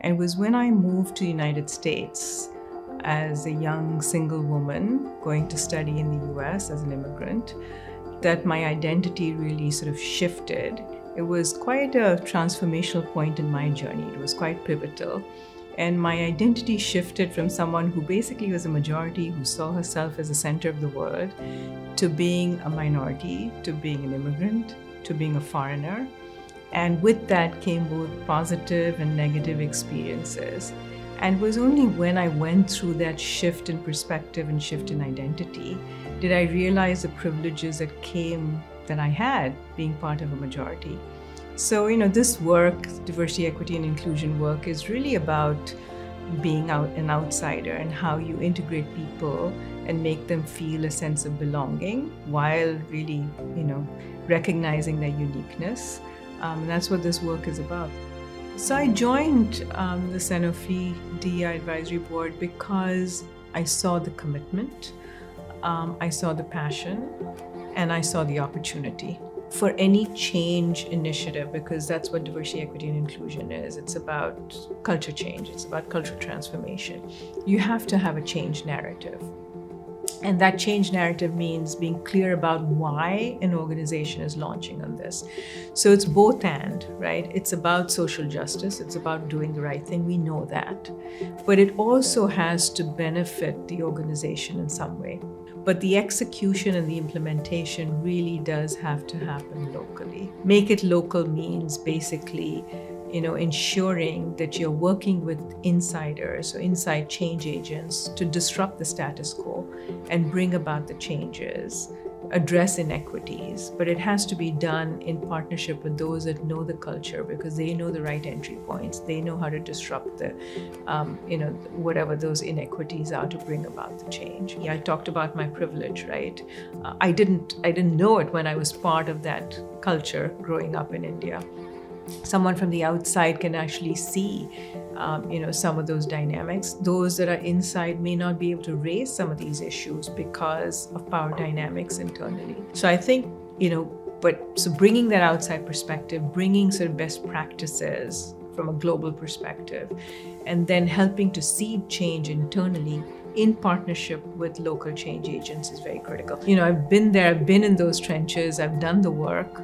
And it was when I moved to the United States as a young single woman going to study in the US as an immigrant that my identity really sort of shifted. It was quite a transformational point in my journey. It was quite pivotal. And my identity shifted from someone who basically was a majority, who saw herself as the center of the world, to being a minority, to being an immigrant, to being a foreigner. And with that came both positive and negative experiences. And it was only when I went through that shift in perspective and shift in identity did I realize the privileges that I had being part of a majority. So, this work, diversity, equity, and inclusion work, is really about being an outsider and how you integrate people and make them feel a sense of belonging while really, recognizing their uniqueness. And that's what this work is about. So I joined the Sanofi DE&I Advisory Board because I saw the commitment, I saw the passion, and I saw the opportunity for any change initiative, because that's what diversity, equity, and inclusion is. It's about culture change. It's about cultural transformation. You have to have a change narrative. And that change narrative means being clear about why an organization is launching on this. So it's both and, right? It's about social justice. It's about doing the right thing. We know that. But it also has to benefit the organization in some way. But the execution and the implementation really does have to happen locally. Make it local means basically ensuring that you're working with insiders or inside change agents to disrupt the status quo and bring about the changes, address inequities, but it has to be done in partnership with those that know the culture, because they know the right entry points. They know how to disrupt the, whatever those inequities are to bring about the change. Yeah, I talked about my privilege, right? I didn't know it when I was part of that culture growing up in India. Someone from the outside can actually see, some of those dynamics. Those that are inside may not be able to raise some of these issues because of power dynamics internally. So I think, so bringing that outside perspective, bringing sort of best practices from a global perspective, and then helping to seed change internally in partnership with local change agents is very critical. I've been there, I've been in those trenches, I've done the work.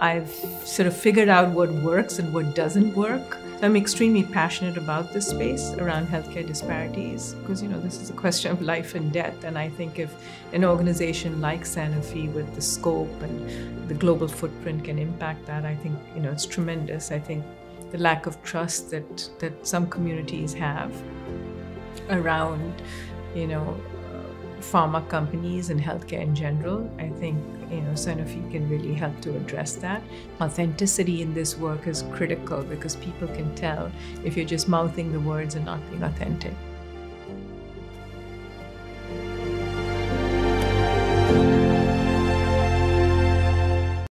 I've sort of figured out what works and what doesn't work. So I'm extremely passionate about this space around healthcare disparities, because this is a question of life and death. And I think if an organization like Sanofi, with the scope and the global footprint, can impact that, I think it's tremendous. I think the lack of trust that some communities have around pharma companies and healthcare in general, I think Sanofi can really help to address that. Authenticity in this work is critical, because people can tell if you're just mouthing the words and not being authentic.